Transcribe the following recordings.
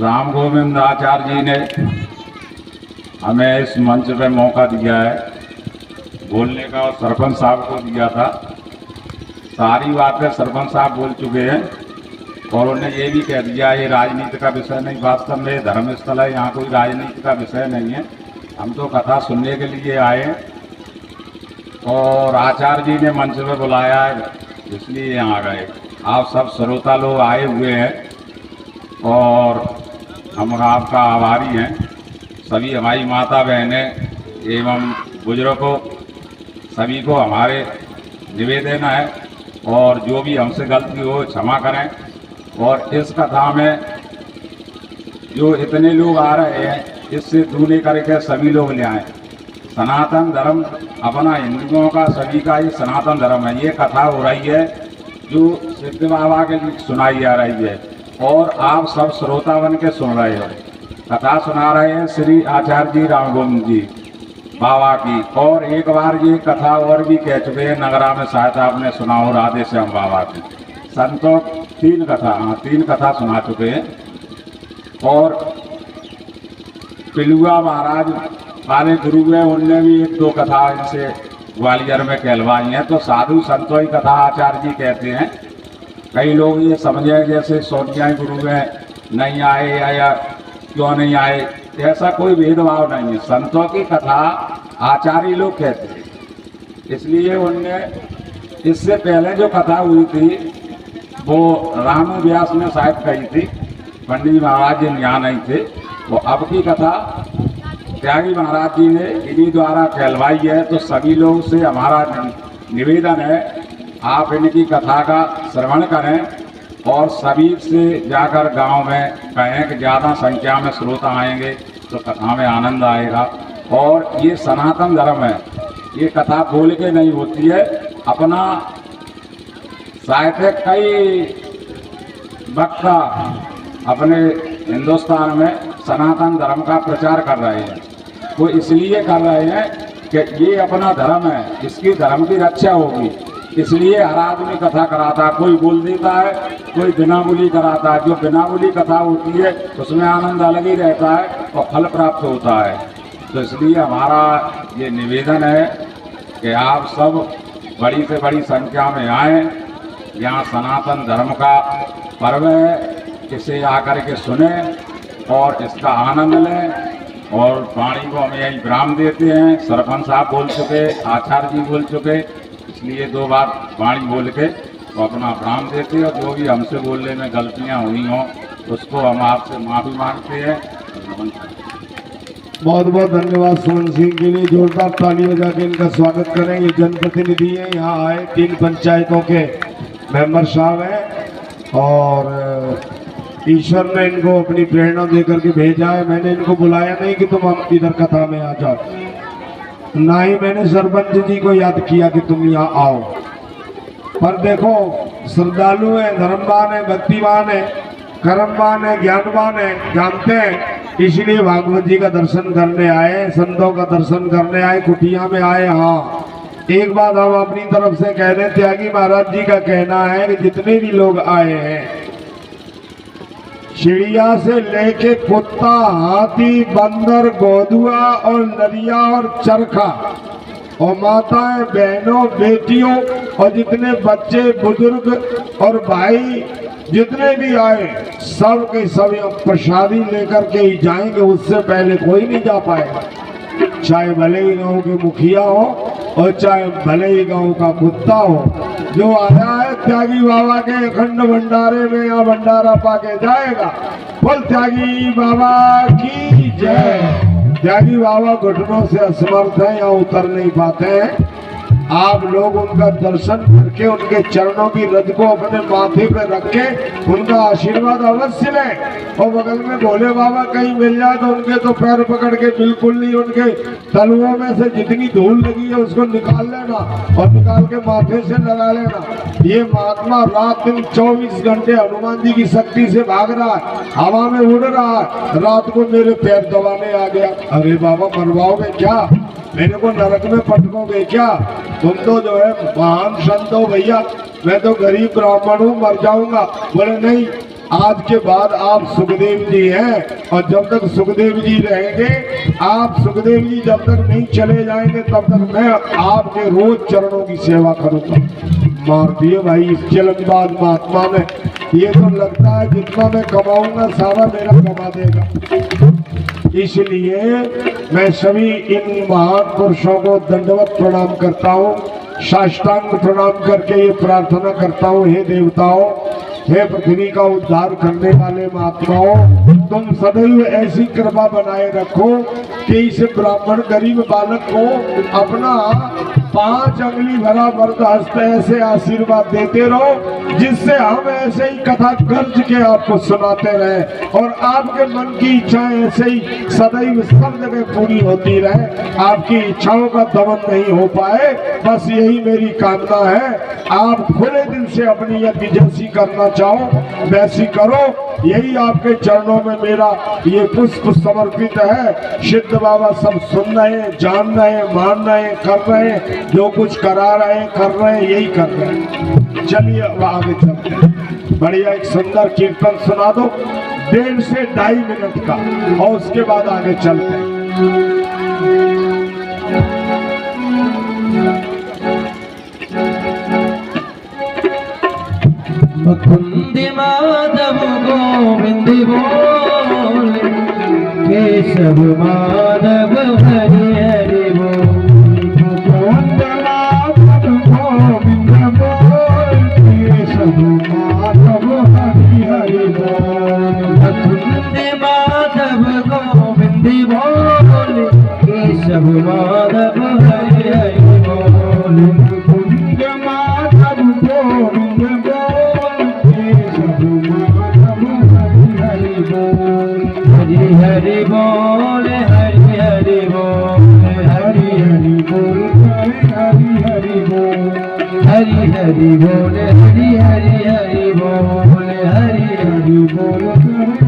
राम गोविंद आचार्य जी ने हमें इस मंच पे मौका दिया है बोलने का और सरपंच साहब को दिया था। सारी बातें सरपंच साहब बोल चुके हैं और उन्हें ये भी कह दिया ये राजनीति का विषय नहीं, वास्तव में धर्म स्थल है, यहाँ कोई राजनीति का विषय नहीं है। हम तो कथा सुनने के लिए आए हैं और आचार्य जी ने मंच पे बुलाया है इसलिए यहाँ आ गए। आप सब श्रोता लोग आए हुए हैं और हम आपका आभारी हैं। सभी हमारी माता बहनें एवं बुजुर्गों सभी को हमारे निवेदन है और जो भी हमसे गलती हो क्षमा करें। और इस कथा में जो इतने लोग आ रहे हैं इससे दूने करके सभी लोग ले आए। सनातन धर्म अपना हिंदुओं का सभी का ये सनातन धर्म है। ये कथा हो रही है जो सिद्ध बाबा के लिए सुनाई जा रही है और आप सब श्रोता बन के सुन रहे हो। कथा सुना रहे हैं श्री आचार्य जी राम गोविंद जी बाबा की। और एक बार ये कथा और भी कह चुके हैं नगरा में, शायद आपने सुना हो, राधे श्याम बाबा की। संतों तीन कथा सुना चुके हैं। और पिलुआ महाराज वाले गुरु हैं, उनने भी एक दो कथा इनसे ग्वालियर में कहलवाई हैं। तो साधु संतों की कथा आचार्य जी कहते हैं। कई लोग ये समझे जैसे सोनिया गुरु में नहीं आए या क्यों नहीं आए, ऐसा कोई भेदभाव नहीं है। संतों की कथा आचार्य लोग कहते हैं। इसलिए उनने इससे पहले जो कथा हुई थी वो रामू व्यास ने शायद कही थी, पंडित महाराज जी यहाँ नहीं थे। वो अब की कथा त्यागी महाराज जी ने इन्हीं द्वारा कहलवाई है। तो सभी लोग से हमारा निवेदन है आप इनकी कथा का श्रवण करें और सभी से जाकर गांव में कहें कि ज़्यादा संख्या में श्रोता आएंगे तो कथा में आनंद आएगा। और ये सनातन धर्म है, ये कथा बोल के नहीं होती है। अपना साहित्य कई वक्ता अपने हिंदुस्तान में सनातन धर्म का प्रचार कर रहे हैं। वो इसलिए कर रहे हैं कि ये अपना धर्म है, इसकी धर्म की रक्षा होगी, इसलिए हर आदमी कथा कराता है। कोई बोल देता है, कोई बिना बोली कराता है। जो बिना बोली कथा होती है उसमें आनंद अलग ही रहता है और फल प्राप्त होता है। तो इसलिए हमारा ये निवेदन है कि आप सब बड़ी से बड़ी संख्या में आएँ। यहाँ सनातन धर्म का पर्व है, इसे आकर के सुने और इसका आनंद लें। और वाणी को हमें यही विराम देते हैं। सरपंच साहब बोल चुके, आचार्य जी बोल चुके, इसलिए दो बार वाणी बोल के तो अपना विराम देते। और जो भी हमसे बोलने में गलतियाँ हुई हों उसको हम आपसे माफ़ी मांगते हैं। बहुत बहुत धन्यवाद सुमन सिंह के लिए। जोरदार ताली बजा के इनका स्वागत करें। ये जनप्रतिनिधि हैं, यहाँ आए 3 पंचायतों के मेंबर साहब हैं और ईश्वर ने इनको अपनी प्रेरणा देकर के भेजा है। मैंने इनको बुलाया नहीं कि तुम हम इधर कथा में आ जाओ, ना ही मैंने सरपंच जी को याद किया कि तुम यहाँ आओ। पर देखो श्रद्धालु है, धर्मवान है, भक्तिवान है, कर्मवान है, ज्ञानवान है, जानते हैं, इसलिए भागवत जी का दर्शन करने आए, संतों का दर्शन करने आए, कुटिया में आए। हाँ, एक बात हम अपनी तरफ से कह दें, त्यागी महाराज जी का कहना है कि जितने भी लोग आए हैं, चिड़िया से लेके कुत्ता, हाथी, बंदर, गोधुआ और नरिया और चरखा और माताएं, बहनों, बेटियों और जितने बच्चे, बुजुर्ग और भाई जितने भी आए सब के सब प्रसादी लेकर के ही जाएंगे। उससे पहले कोई नहीं जा पाएगा, चाहे भले ही गांव के मुखिया हो और चाहे भले ही गांव का कुत्ता हो। जो आया है त्यागी बाबा के अखंड भंडारे में या भंडारा पाके जाएगा। बोल त्यागी बाबा की जय। त्यागी बाबा घुटनों से असमर्थ है या उतर नहीं पाते हैं। आप लोग उनका दर्शन करके उनके चरणों की रज को अपने माथे पे रख के उनका आशीर्वाद अवश्य लें। और बगल में भोले बाबा कहीं मिल जाए तो उनके तो पैर पकड़ के बिल्कुल नहीं, उनके तलवों में से जितनी धूल लगी है उसको निकाल लेना और निकाल के माथे से लगा लेना। ये महात्मा रात दिन 24 घंटे हनुमान जी की शक्ति से भाग रहा है, हवा में उड़ रहा है। रात को मेरे पैर दबाने आ गया। अरे बाबा मरवाओगे क्या, मेरे को नरक में पटकोगे क्या? तुम तो जो है महान संत हो भैया, मैं तो गरीब ब्राह्मण हूँ, मर जाऊंगा। बोले नहीं, आज के बाद आप सुखदेव जी हैं और जब तक सुखदेव जी रहेंगे, आप सुखदेव जी जब तक नहीं चले जाएंगे तब तक मैं आपके रोज चरणों की सेवा करूंगा। मार दिए भाई इस चलनबाज महात्मा ने, ये तो लगता है जितना मैं कमाऊंगा सारा मेरा कमा देगा। इसलिए मैं सभी इन महान पुरुषों को दंडवत प्रणाम करता हूँ, साष्टांग प्रणाम करके ये प्रार्थना करता हूँ, हे देवताओं, हे पृथ्वी का उद्धार करने वाले महात्माओं, तुम सदैव ऐसी कृपा बनाए रखो कि इस ब्राह्मण गरीब बालक को अपना 5 अंगुली भरा वरद हस्त ऐसे आशीर्वाद देते रहो जिससे हम ऐसे ही कथा गर्ज के आपको सुनाते रहे और आपके मन की इच्छाएं ऐसे ही सदैव सब जगह पूरी होती रहे, आपकी इच्छाओं का दमन नहीं हो पाए, बस यही मेरी कामना है। आप खुले दिल से अपनी यज्ञ जैसी करना चाहो वैसी करो, यही आपके चरणों में मेरा ये पुष्प समर्पित है। सिद्ध बाबा सब सुन रहे हैं, जान रहे हैं, मान रहे हैं, कर रहे हैं, जो कुछ करा रहे हैं, कर रहे हैं, यही कर रहे हैं। चलिए अब आगे चलते हैं। बढ़िया एक सुंदर कीर्तन सुना दो 1.5 से 2.5 मिनट का और उसके बाद आगे चलते हैं। मुकुंद माधव गोविंद बोल, केशव माधव हरि हरि बोल। मुकुंद माधव गोविंद बोल, केशव माधव हरि हरि बोल। मुकुंद माधव गोविंद बोल, केशव माधव हरि हरि बोल। मुकुंद माधव गोविंद हरि बोल, हरि हरि बोल, हरि हरि बोल, हरि हरि बोल, हरि हरि बोल, हरि हरि हरि बोल, हरि हरि बोल,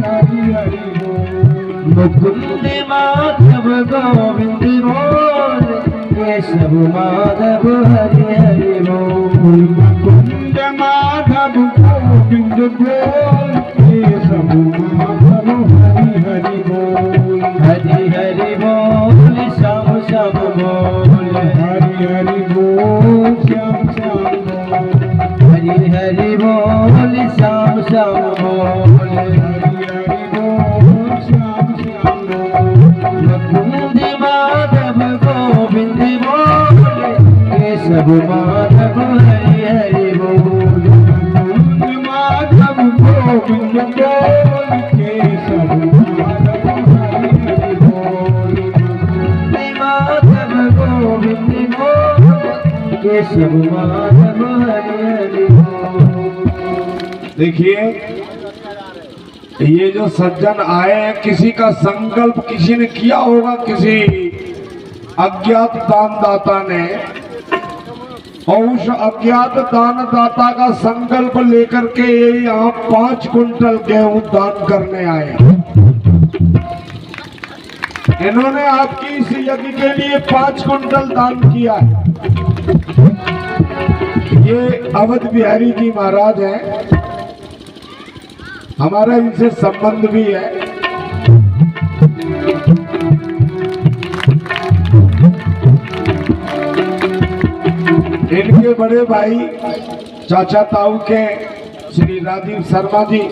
हरि हरि बोल। मुकुंद माधव गोविंद बोल, केशव माधव हरि हरि बोल। मुकुंद माधव गोविंद बोल, केशव माधव हरि बोल। हरि हरि बोल, श्याम श्याम बोल, हरि हरि बोल, श्याम श्याम बोल। हरि हरि बोल, श्याम श्याम बोल, हरि हरि बोल, श्याम श्याम बोल। मुकुंद माधव गोविंद बोल, केशव माधव हरि हरि बोल। मुकुंद माधव गोविंद बोल, केशव केशव माधव हरि हरि बोल। देखिए ये जो सज्जन आए हैं, किसी का संकल्प किसी ने किया होगा, किसी अज्ञात दानदाता ने, और उस अज्ञात दानदाता का संकल्प लेकर के ये यहाँ 5 कुंटल गेहूं दान करने आए। इन्होंने आपकी इस यज्ञ के लिए 5 कुंटल दान किया है। ये अवध बिहारी जी महाराज हैं, हमारा इनसे संबंध भी है। इनके बड़े भाई चाचा ताऊ के श्री राजीव शर्मा जी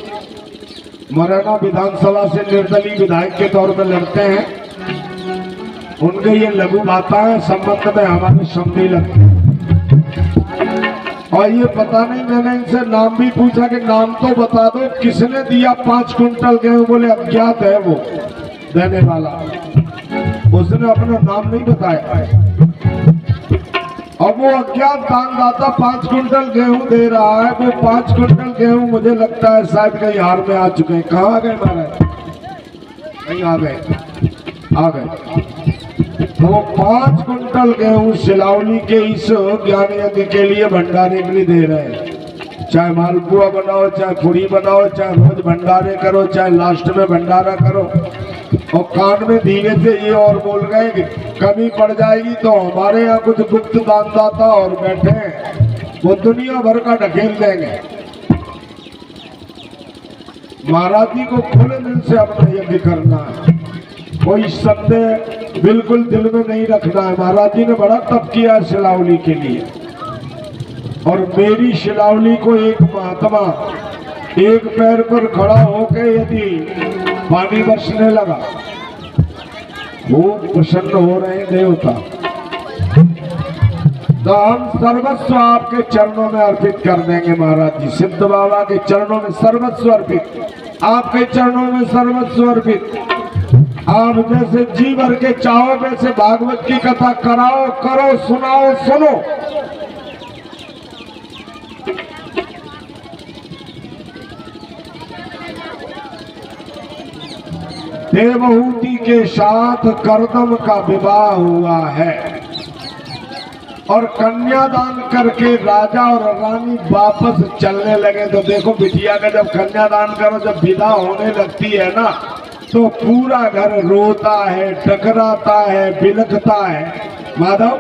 मुरैना विधानसभा से निर्दलीय विधायक के तौर पर लड़ते हैं। उनके ये लघु माताएं संबंध में हमारे समझी लगते हैं। और ये पता नहीं, मैंने इनसे नाम भी पूछा कि नाम तो बता दो, किसने दिया 5 कुंटल गेहूं? बोले अज्ञात है वो देने वाला, उसने अपना नाम नहीं बताया। अब वो अज्ञात दानदाता 5 कुंटल गेहूं दे रहा है। वो 5 कुंटल गेहूं मुझे लगता है शायद कहीं हार में आ चुके हैं। कहाँ आ गए महाराज? नहीं आ गए, आ गए। तो 5 कुंटल गेहूं सिलावली के इस ज्ञान यज्ञ के लिए भंडारे के लिए दे रहे हैं। चाहे मालपुआ बनाओ, चाहे पूरी बनाओ, चाहे रोज भंडारे करो, चाहे लास्ट में भंडारा करो। और कान में धीरे से ये और बोल गए कि कमी पड़ जाएगी तो हमारे यहाँ कुछ गुप्त दानदाता और बैठे हैं, वो दुनिया भर का ढकेल देंगे। महाराज जी को खुले दिल से अपना यज्ञ करना है, कोई संदेह बिल्कुल दिल में नहीं रखना है। महाराज जी ने बड़ा तप किया है शिलावली के लिए, और मेरी शिलावली को एक महात्मा एक पैर पर खड़ा होकर यदि पानी बरसने लगा, वो प्रसन्न हो रहे हैं देवता, तो हम सर्वस्व आपके चरणों में अर्पित कर देंगे। महाराज जी सिद्ध बाबा के चरणों में सर्वस्व अर्पित, आपके चरणों में सर्वस्व अर्पित। आप जैसे जी भर के चाहो वैसे भागवत की कथा कराओ, करो, सुनाओ, सुनो। देवहूति के साथ करदम का विवाह हुआ है, और कन्यादान करके राजा और रानी वापस चलने लगे। तो देखो बिटिया का जब कन्यादान करो, जब विदा होने लगती है ना, तो पूरा घर रोता है, टकराता है, बिलखता है। माधव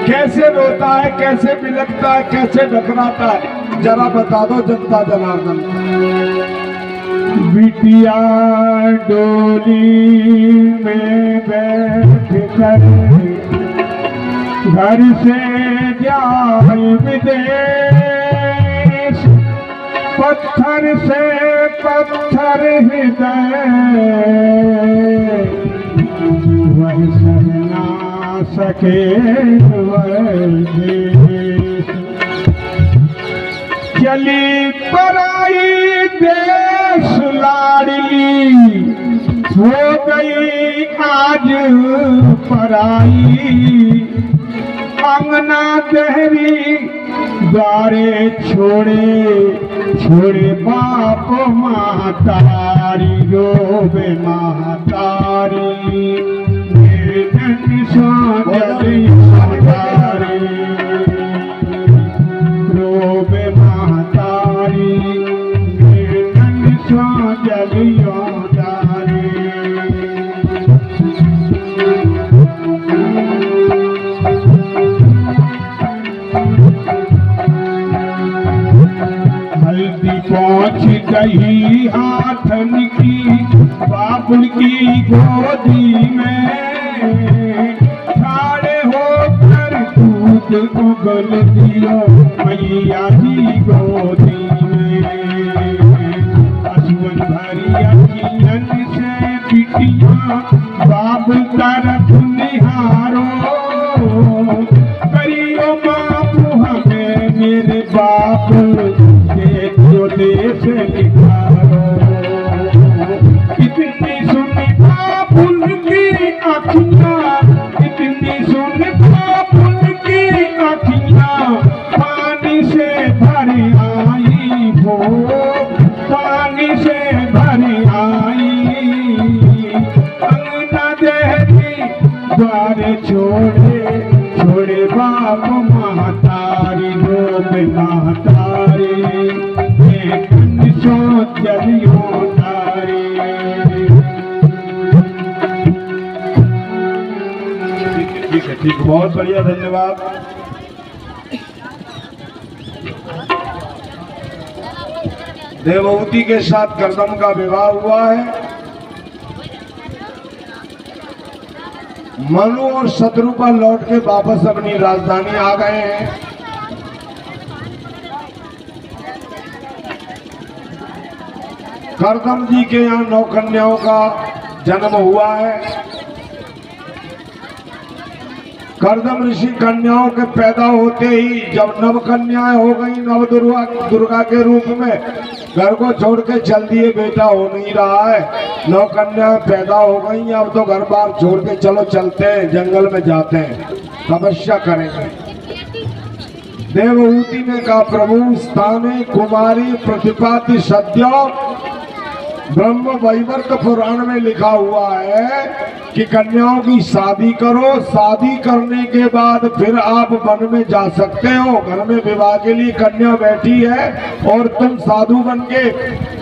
कैसे रोता है, कैसे बिलखता है, कैसे टकराता है, जरा बता दो जनता जनार्दन। बिटिया डोली में बैठ कर घर से जाए विदेश, पत्थर से पत्थर हृदय वह सह ना सके वह देश। चली पराई देश लाडली हो गई आज पराई, अंगना दहरी द्वारे छोड़े छोड़े बाप मातारी, रोबे मातारी रोबे मातारी जलियो दारी। हल्दी पहुँच गई हाथन की बाबुल की गोदी में, खड़े होकर दूध उगल दियो मैया जी गोदी में। असुवन भरी अखियन से बिटिया बाबुल तरफ निहारो, करियो बापू हमें मेरे बाप जो देश निखारो। इतनी सुनी बाबुल की अखियाँ, इतनी सुनी बाबुल की अखियाँ, पानी से भरी आई हो, पानी से भरी आई। अंगना देहरी द्वारे छोड़े छोड़े बाप महतारी, रोबे महतारी जलियो तारी। ठीक है, ठीक, बहुत बढ़िया, धन्यवाद। देवहूति के साथ करदम का विवाह हुआ है। मनु और शत्रुपा लौट के वापस अपनी राजधानी आ गए हैं। करदम जी के यहाँ 9 कन्याओं का जन्म हुआ है। करदम ऋषि कन्याओं के पैदा होते ही जब 9 कन्याएं हो गई, नव दुर्गा के रूप में, घर को छोड़ के चल दिए, बेटा हो नहीं रहा है, 9 कन्याएं पैदा हो गई, अब तो घर बार छोड़ के चलो चलते हैं, जंगल में जाते हैं, तपस्या करेंगे। देवहूति ने कहा प्रभु स्थाने कुमारी प्रतिपाति सद्यो। ब्रह्म वैवर्त पुराण में लिखा हुआ है कि कन्याओं की शादी करो, शादी करने के बाद फिर आप वन में जा सकते हो। घर में विवाह के लिए कन्या बैठी है और तुम साधु बन के,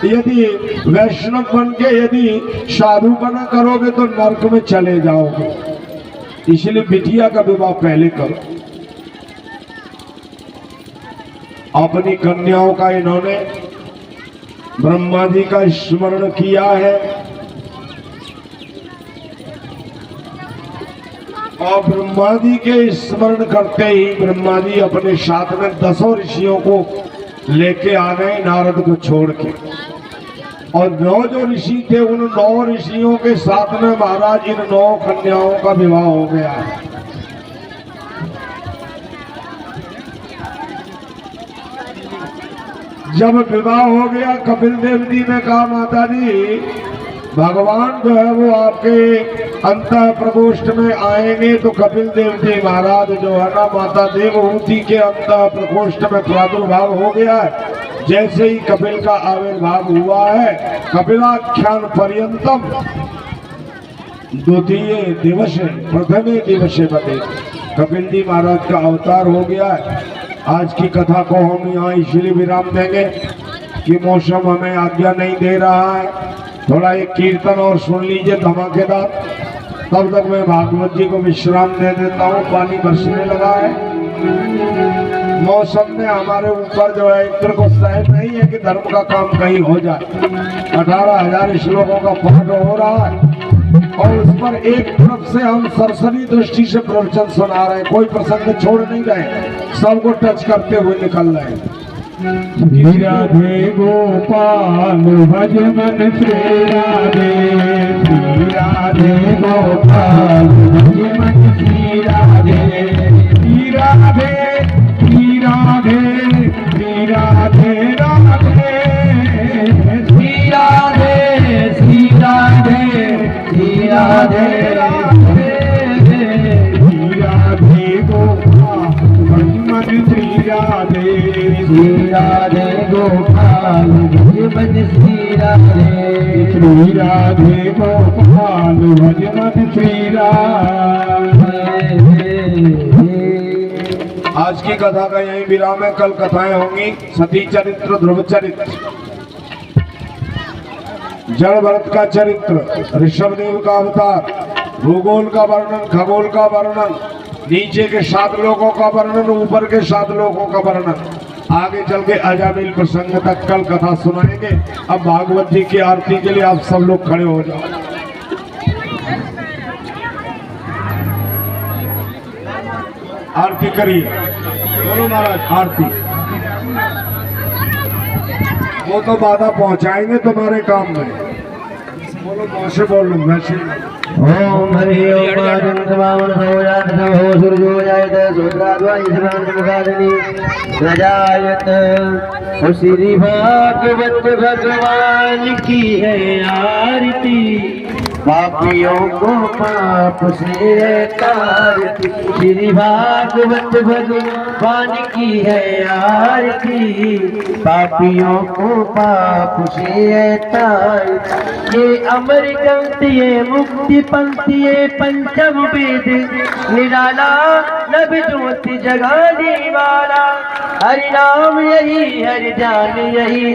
यदि वैष्णव बन के यदि साधु बना करोगे तो नरक में चले जाओगे। इसलिए बिटिया का विवाह पहले करो। अपनी कन्याओं का इन्होंने ब्रह्मा जी का स्मरण किया है और ब्रह्मा जी के स्मरण करते ही ब्रह्मा जी अपने साथ में 10 ऋषियों को लेके आ गए नारद को छोड़ के। और 9 जो ऋषि थे उन 9 ऋषियों के साथ में महाराज इन 9 कन्याओं का विवाह हो गया है। जब विवाह हो गया कपिल देव जी ने कहा माता जी भगवान जो है वो आपके अंतः प्रकोष्ठ में आएंगे। तो कपिल देव जी महाराज जो है ना माता देवहूति के अंतः प्रकोष्ठ में प्रादुर्भाव हो गया है। जैसे ही कपिल का आविर्भाव हुआ है कपिलाख्यान पर्यंतम द्वितीय दिवस प्रथमे दिवसे बते कपिल जी महाराज का अवतार हो गया है। आज की कथा को हम यहाँ इसलिए विराम देंगे कि मौसम हमें आज्ञा नहीं दे रहा है। थोड़ा एक कीर्तन और सुन लीजिए धमाकेदार, तब तक मैं भागवत जी को विश्राम दे देता हूँ। पानी बरसने लगा है, मौसम ने हमारे ऊपर जो है इंद्र को सहन नहीं है कि धर्म का काम कहीं हो जाए। 18,000 श्लोकों का पाठ हो रहा है और उस पर एक तरफ से हम सरसरी दृष्टि से प्रवचन सुना रहे हैं, कोई प्रसंग छोड़ नहीं रहे, सबको टच करते हुए निकल रहे हैं। राधे गोपाल भज मन श्री राधे, श्री राधे गोपाल भज मन श्री राधे, श्री राधे श्री राधे श्री राधे राधे, श्री राधे श्री राधे श्री राधे राधे, श्री राधे गोपाल भज मन श्री राधे, श्री राधे गोपाल भज मन श्री राधे, श्री राधे गोपाल भज मन श्री राधे। आज की कथा का यही विराम है। कल कथाएं होंगी सती चरित्र, ध्रुव चरित्र, जड़ भरत का चरित्र, ऋषभदेव का अवतार, भूगोल का वर्णन, खगोल का वर्णन, नीचे के 7 लोगों का वर्णन, ऊपर के 7 लोगों का वर्णन। आगे चल के अजामिल प्रसंग तक कल कथा सुनाएंगे। अब भागवत जी की आरती के लिए आप सब लोग खड़े हो जाओ। आरती करिए, बोलो महाराज आरती। वो तो बाधा पहुंचाएंगे तुम्हारे काम में, बोलो मौसे बोल लो वैसे। ओम हरि ओम आदित्य भोजात हो सूर्यो जायत सूत्राद्वाय मुखादनी रजायत। ओ श्री भागवत भगवान की है आरती, पापियों को पाप से तारती। श्री भागवत भगवान की है आरती, पापियों को पाप से तारती। ये अमर ग्रंथ ये मुक्ति पंथ ये पंचम वेद निराला, नभ ज्योति जगाने वाला। हरि नाम यही हरि जान यही,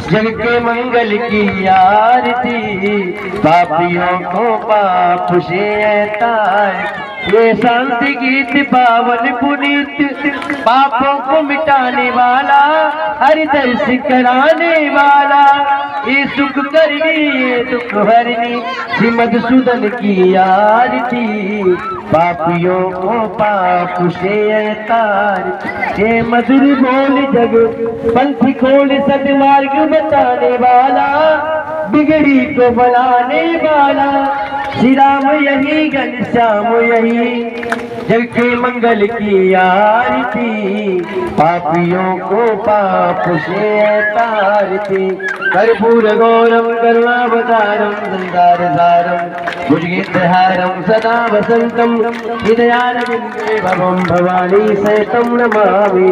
जग के मंगल की आरती, पापियों को पाप से तार। ये शांति गीत पावन पुनीत, पापों को मिटाने वाला, हरि दर्श कराने वाला। ये सुख करनी ये दुख हरनी, श्री मधुसूदन की आरती, पापियों को पाप से तार। ये मधुर बोल जग पंथी खोल सदमार्ग बताने वाला, बिगड़ी को बनाने वाला। श्री राम यही घनश्याम यही, जग के मंगल की आरती, पापियों को पाप से तारती। कर्पूर गौरम करुणावतारम संसार सारम, भुजगेन्द्रहारम सदा वसंतम, हृदयारविंदे भवम भवानी सहितं नमामि।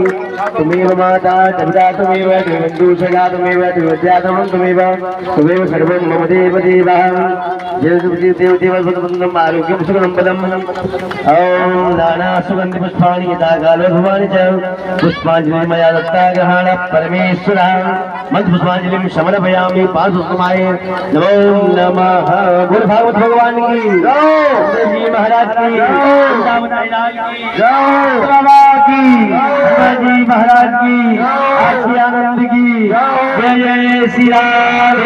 तुमेव माता पिता तुमेव बन्धु सखा तुमेव त्रिविद्या त्वमेव, तुमेव सर्वं मम देव देवः। जय देव देव देव आरोग्यं सुखं पदम्। ओम नाना सुगंधि पुष्पाणि यथाकालो भवानि च पुष्पांजलि मया दत्ता ग्रहण परमेश्वर मंत्र पुष्पांजलि समर्पयामि पादुष्माय नमो नमः। गुरु भागवत भगवान की जय, जी महाराज की जय, बाबा की जी महाराज की आनंद की जय, जय श्री राम।